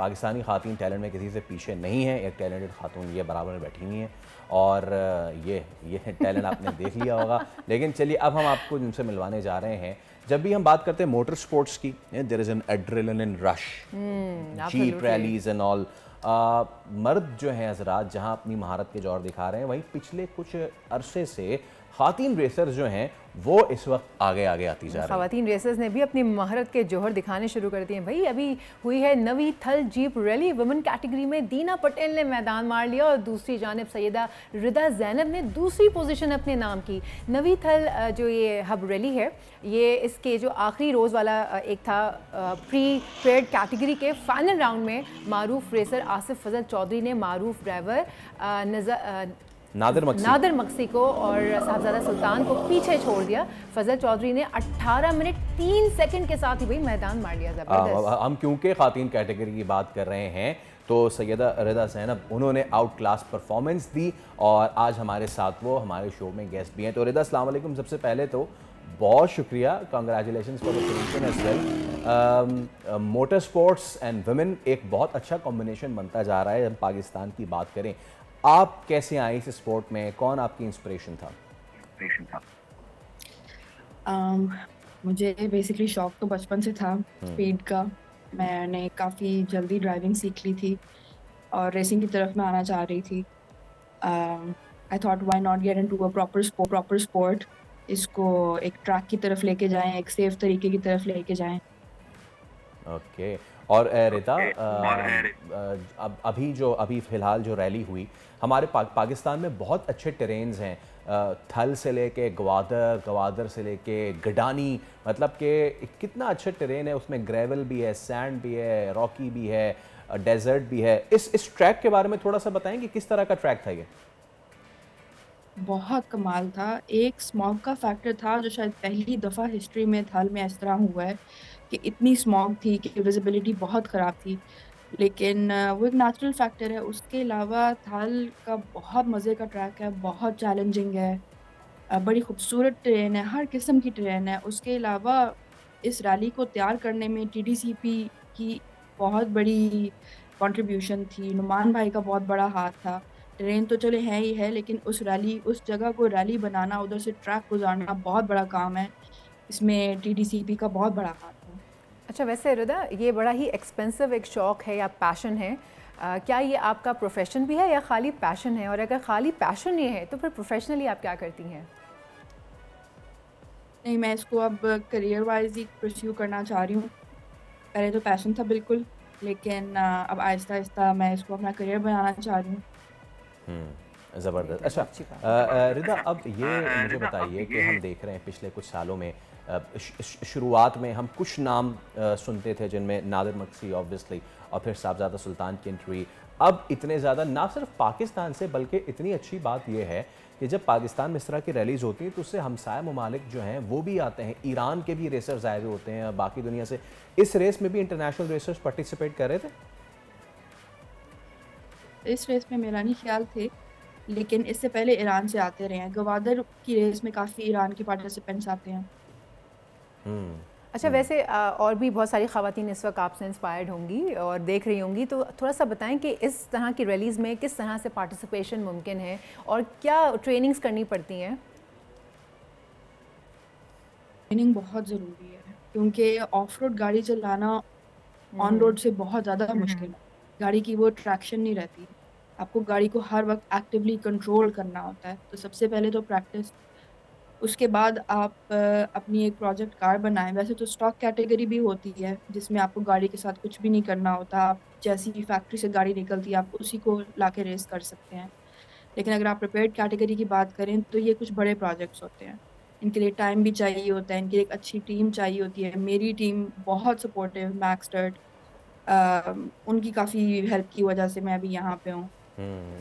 पाकिस्तानी खातून talent में किसी से पीछे नहीं है। एक टैलेंटेड खातून ये बराबर में बैठी हुई हैं और ये टैलेंट आपने देख लिया होगा। लेकिन चलिए अब हम आपको जिनसे मिलवाने जा रहे हैं। जब भी हम बात करते हैं मोटर स्पोर्ट्स की, there is an adrenaline rush, jeep rallies and all. मर्द जो हैं हजरात जहां अपनी महारत के जोर दिखा रहे हैं, वहीं पिछले कुछ अरसे से खातीन रेसर्स जो हैं वो इस वक्त आगे आगे आती जा रही हैं। खातीन रेसर्स ने भी अपनी महारत के जौहर दिखाने शुरू कर दिए हैं। भाई अभी हुई है नवी थल जीप रैली, वुमेन कैटेगरी में दीना पटेल ने मैदान मार लिया और दूसरी जानिब सैयदा रिदा ज़ैनब ने दूसरी पोजीशन अपने नाम की। नवी थल जो ये हब रैली है, ये इसके जो आखिरी रोज़ वाला एक था प्री पेड कैटेगरी के फाइनल राउंड में मारूफ रेसर आसिफ फजल चौधरी ने मारूफ ड्राइवर नादर मक्सी को और साहबजादा सुल्तान को पीछे छोड़ दिया। फजल चौधरी ने 18 मिनट 3 सेकंड के साथ ही भाई मैदान मार लिया। जबरदस्त। हम क्योंकि खातीन कैटेगरी की बात कर रहे हैं तो सैयदा रिदा ज़ैनब उन्होंने आउट क्लास परफॉर्मेंस दी और आज हमारे साथ वो हमारे शो में गेस्ट भी हैं। तो रिदा अस्सलाम वालेकुम। सबसे पहले तो बहुत शुक्रिया, congratulations for the selection as well. Motor sports and women एक बहुत अच्छा कॉम्बिनेशन बनता जा रहा है। हम पाकिस्तान की बात करें, आप कैसे आए इस स्पोर्ट में, कौन आपकी इंस्पिरेशन था? मुझे बेसिकली शौक तो बचपन से था स्पीड का। मैंने काफ़ी जल्दी ड्राइविंग सीख ली थी और रेसिंग की तरफ मैं आना चाह रही थी। I thought why not get into a proper sport, इसको एक ट्रैक की तरफ लेके जाएं, एक सेफ तरीके की तरफ लेके जाएं। ओके। और रिता, अब अभी फ़िलहाल जो रैली हुई हमारे पाकिस्तान में बहुत अच्छे टेरेन्स हैं, थल से लेके गवादर से लेके गडानी, मतलब कि कितना अच्छा टेरेन है। उसमें ग्रेवल भी है, सैंड भी है, रॉकी भी है, डेजर्ट भी है। इस ट्रैक के बारे में थोड़ा सा बताएंगे, किस तरह का ट्रैक था ये? बहुत कमाल था। एक स्मॉग का फैक्टर था जो शायद पहली दफ़ा हिस्ट्री में थल में इस तरह हुआ है कि इतनी स्मॉग थी कि विजिबिलिटी बहुत ख़राब थी, लेकिन वो एक नेचुरल फैक्टर है। उसके अलावा थल का बहुत मज़े का ट्रैक है, बहुत चैलेंजिंग है, बड़ी खूबसूरत ट्रेन है, हर किस्म की ट्रेन है। उसके अलावा इस रैली को तैयार करने में टीडीसीपी की बहुत बड़ी कंट्रीब्यूशन थी, नुमान भाई का बहुत बड़ा हाथ था। ट्रेन तो चले है ही है, लेकिन उस जगह को रैली बनाना, उधर से ट्रैक गुजारना बहुत बड़ा काम है। इसमें टीडीसीपी का बहुत बड़ा हाथ है। अच्छा, वैसे रिदा ये बड़ा ही एक्सपेंसिव एक शौक़ है या पैशन है, क्या ये आपका प्रोफेशन भी है या खाली पैशन है? और अगर खाली पैशन ये है तो फिर प्रोफेशनली आप क्या करती हैं? नहीं, मैं इसको अब करियर वाइज ही परस्यू करना चाह रही हूँ। पहले तो पैशन था बिल्कुल, लेकिन अब आहिस्ता आहिस्ता मैं इसको अपना करियर बनाना चाह रही हूँ। ज़बरदस्त। अच्छा रिदा, अब ये मुझे बताइए कि हम देख रहे हैं पिछले कुछ सालों में शुरुआत में हम कुछ नाम सुनते थे जिनमें नादिर मक्सी ऑब्वियसली और फिर साहबजादा सुल्तान की एंट्री। अब इतने ज़्यादा ना सिर्फ पाकिस्तान से, बल्कि इतनी अच्छी बात यह है कि जब पाकिस्तान में इस तरह की रैलीज़ होती हैं तो उससे हमसाया ममालिक जो हैं वो भी आते हैं। ईरान के भी रेसर्स आए हुए होते हैं, बाकी दुनिया से। इस रेस में भी इंटरनेशनल रेसर्स पार्टिसिपेट कर रहे थे? इस रेस में मेरा नहीं ख्याल थे, लेकिन इससे पहले ईरान से आते रहे हैं। गवादर की रेस में काफ़ी ईरान के पार्टिसिपेंट्स आते हैं। अच्छा, वैसे और भी बहुत सारी ख़वातीन इस वक्त आपसे इंस्पायर्ड होंगी और देख रही होंगी, तो थोड़ा सा बताएं कि इस तरह की रैलीज़ में किस तरह से पार्टिसिपेशन मुमकिन है और क्या ट्रेनिंग्स करनी पड़ती हैं? ट्रेनिंग बहुत ज़रूरी है क्योंकि ऑफ रोड गाड़ी चलाना ऑन रोड से बहुत ज़्यादा मुश्किल है। गाड़ी की वो ट्रैक्शन नहीं रहती, आपको गाड़ी को हर वक्त एक्टिवली कंट्रोल करना होता है। तो सबसे पहले तो प्रैक्टिस, उसके बाद आप अपनी एक प्रोजेक्ट कार बनाएं। वैसे तो स्टॉक कैटेगरी भी होती है जिसमें आपको गाड़ी के साथ कुछ भी नहीं करना होता, आप जैसी फैक्ट्री से गाड़ी निकलती है आप उसी को लाके रेस कर सकते हैं। लेकिन अगर आप प्रिपेयर्ड कैटेगरी की बात करें तो ये कुछ बड़े प्रोजेक्ट्स होते हैं, इनके लिए टाइम भी चाहिए होता है, इनके लिए एक अच्छी टीम चाहिए होती है। मेरी टीम बहुत सपोर्टिव, मैक्स स्टर्ट, उनकी काफ़ी हेल्प की वजह से मैं अभी यहाँ पे हूँ।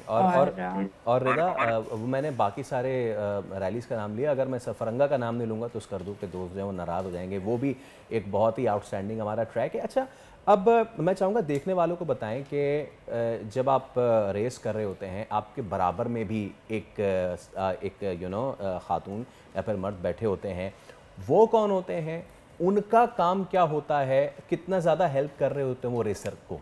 और रिदा, मैंने बाकी सारे रैलीज़ का नाम लिया, अगर मैं सफरंगा का नाम नहीं लूँगा तो स्कर्दू के दोस्त जो हैं वो नाराज़ हो जाएंगे। वो भी एक बहुत ही आउटस्टैंडिंग हमारा ट्रैक है। अच्छा, अब मैं चाहूँगा देखने वालों को बताएं कि जब आप रेस कर रहे होते हैं आपके बराबर में भी एक खातून या फिर मर्द बैठे होते हैं, वो कौन होते हैं, उनका काम क्या होता है, कितना ज़्यादा हेल्प कर रहे होते हैं वो रेसर को?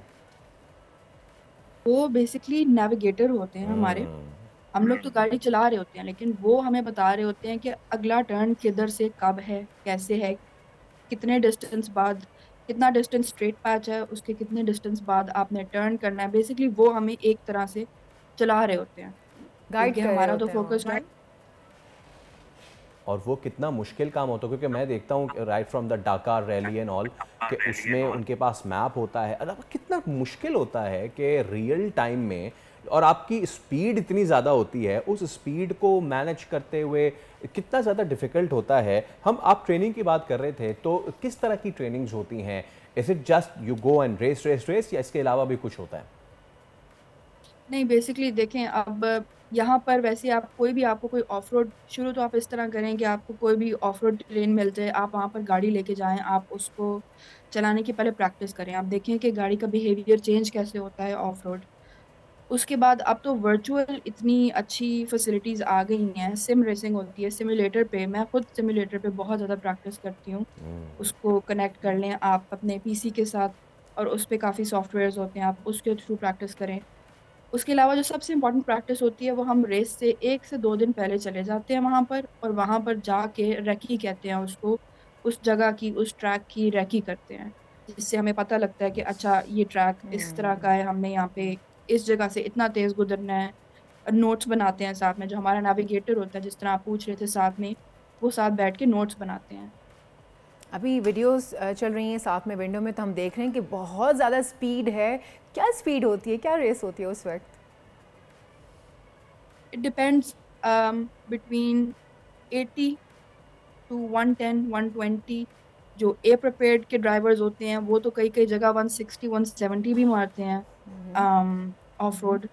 वो बेसिकली नेविगेटर होते हैं हमारे। हम लोग तो गाड़ी चला रहे होते हैं, लेकिन वो हमें बता रहे होते हैं कि अगला टर्न किधर से कब है, कैसे है, कितने डिस्टेंस बाद, कितना डिस्टेंस स्ट्रेट पैच है, उसके कितने डिस्टेंस बाद आपने टर्न करना है। बेसिकली वो हमें एक तरह से चला रहे होते हैं, गाइड क्योंकि कर रहे हमारा तो होते हैं फोकस वो। है। और वो कितना मुश्किल काम होता है, क्योंकि मैं देखता हूँ right from the Dakar rally and all कि उसमें उनके पास मैप होता है। अब कितना मुश्किल होता है कि रियल टाइम में, और आपकी स्पीड इतनी ज़्यादा होती है, उस स्पीड को मैनेज करते हुए कितना ज़्यादा डिफ़िकल्ट होता है। आप ट्रेनिंग की बात कर रहे थे, तो किस तरह की ट्रेनिंग्स होती हैं? Is it just you go and race race race, या इसके अलावा भी कुछ होता है? नहीं, बेसिकली देखें, अब यहाँ पर वैसे आप कोई भी, आपको कोई ऑफ रोड, शुरू तो आप इस तरह करें कि आपको कोई भी ऑफ रोड ट्रेन मिल जाए, आप वहाँ पर गाड़ी लेके जाएं, आप उसको चलाने की पहले प्रैक्टिस करें, आप देखें कि गाड़ी का बिहेवियर चेंज कैसे होता है ऑफ रोड। उसके बाद अब तो वर्चुअल इतनी अच्छी फैसिलिटीज़ आ गई हैं, सिम रेसिंग होती है सिमुलेटर पे। मैं खुद सिमुलेटर पे बहुत ज़्यादा प्रैक्टिस करती हूँ। उसको कनेक्ट कर लें आप अपने पीसी के साथ, और उस पे काफ़ी सॉफ्टवेयर्स होते हैं, आप उसके थ्रू प्रैक्टिस करें। उसके अलावा जो सबसे इम्पोर्टेंट प्रैक्टिस होती है, वो हम रेस से 1 से 2 दिन पहले चले जाते हैं वहाँ पर, और वहाँ पर जाके रेकी कहते हैं उसको, उस जगह की, उस ट्रैक की रेकी करते हैं, जिससे हमें पता लगता है कि अच्छा ये ट्रैक इस तरह का है, हमने यहाँ पे इस जगह से इतना तेज़ गुजरना है। नोट्स बनाते हैं साथ में, जो हमारा नेविगेटर होता है, जिस तरह आप पूछ रहे थे साथ में, वो साथ बैठ के नोट्स बनाते हैं। अभी वीडियोस चल रही हैं साथ में विंडो में, तो हम देख रहे हैं कि बहुत ज़्यादा स्पीड है। क्या स्पीड होती है, क्या रेस होती है उस वक्त? It depends between 80 to 110 120। जो ए प्रिपेयर्ड के ड्राइवर्स होते हैं वो तो कई कई जगह 160 170 भी मारते हैं ऑफ रोड।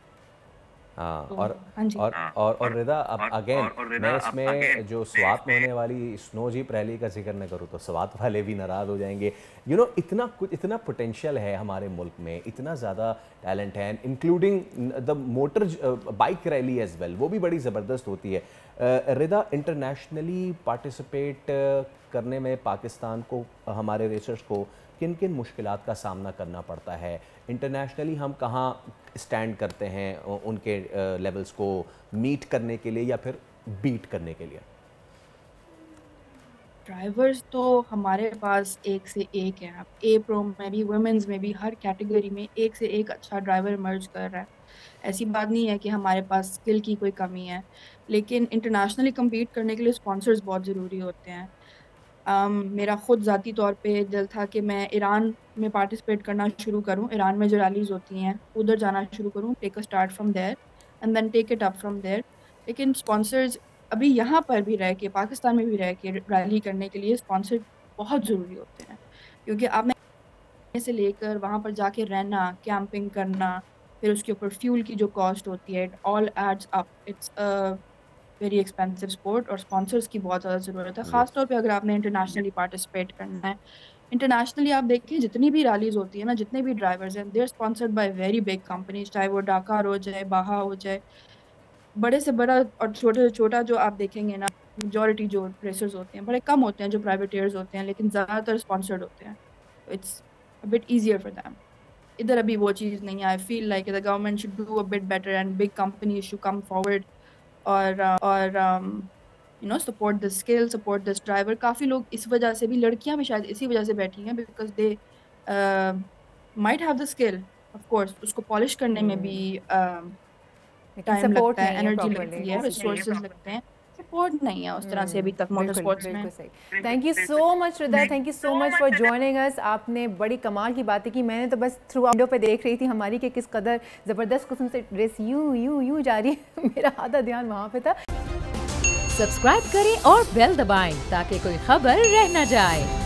हाँ, तो और हाँ जी। और रिदा, अब अगेन मैं इसमें जो स्वात में होने वाली स्नो जीप रैली का जिक्र न करूँ तो स्वात वाले भी नाराज़ हो जाएंगे। इतना कुछ, इतना पोटेंशियल है हमारे मुल्क में, इतना ज़्यादा टैलेंट है, including the motor bike rally as well, वो भी बड़ी ज़बरदस्त होती है। रिदा, इंटरनेशनली पार्टिसिपेट करने में पाकिस्तान को, हमारे रेसर्स को किन किन मुश्किलात का सामना करना पड़ता है? इंटरनेशनली हम कहाँ स्टैंड करते हैं उनके लेवल्स को मीट करने के लिए या फिर बीट करने के लिए? ड्राइवर्स तो हमारे पास एक से एक हैं। अब ए प्रो में भी, वुमेन्स में भी, हर कैटेगरी में एक से एक अच्छा ड्राइवर इमर्ज कर रहा है। ऐसी बात नहीं है कि हमारे पास स्किल की कोई कमी है, लेकिन इंटरनेशनली कम्पीट करने के लिए स्पॉन्सर्स बहुत ज़रूरी होते हैं। मेरा खुद ज़ाती तौर पे दिल था कि मैं ईरान में पार्टिसिपेट करना शुरू करूं, ईरान में जो रैलीज़ होती हैं उधर जाना शुरू करूं, take a start from there and then take it up from there. लेकिन स्पॉन्सर्स अभी यहाँ पर भी रह के, पाकिस्तान में भी रह के रैली करने के लिए स्पॉन्सर बहुत ज़रूरी होते हैं, क्योंकि आपने से लेकर वहाँ पर जाके रहना, कैंपिंग करना, फिर उसके ऊपर फ्यूल की जो कॉस्ट होती है, it all adds up. It's very expensive sport, और स्पॉन्सर्स की बहुत ज़्यादा ज़रूरत है, ख़ास तौर पे अगर आपने इंटरनेशनली पार्टिसिपेट करना है। इंटरनेशनली आप देखिए जितनी भी रैलीज होती है ना, जितने भी ड्राइवर्स हैं, they are sponsored by very big companies, चाहे वो डाकार हो जाए, बाहा हो जाए, बड़े से बड़ा और छोटे से छोटा जो आप देखेंगे ना, मेजॉरिटी जो रेसर्स होते हैं, बड़े कम होते हैं जो प्राइवेटियर्स होते हैं, लेकिन ज़्यादातर स्पॉन्सर्ड होते हैं। It's a bit easier for them. इधर अभी वो चीज़ नहीं है। I feel like the government should do a bit better and big companies should come forward और support this skill, support this driver. काफ़ी लोग इस वजह से भी, लड़कियां भी शायद इसी वजह से बैठी हैं, because they might have the skill. Of course उसको पॉलिश करने में भी टाइम लगता है, एनर्जी लगती है, रिसोर्सेज लगते हैं, सपोर्ट नहीं है उस तरह से अभी तक मोटर स्पोर्ट्स में। Thank you so much Rida, thank you so much for joining us. आपने बड़ी कमाल की बातें की। मैंने तो बस थ्रू विंडो पे देख रही थी हमारी कि किस कदर ज़बरदस्त किस्म से रेस यूं जा रही है। मेरा आधा ध्यान वहाँ पे था। सब्सक्राइब करें और बेल दबाएं ताकि कोई खबर रह न जाए।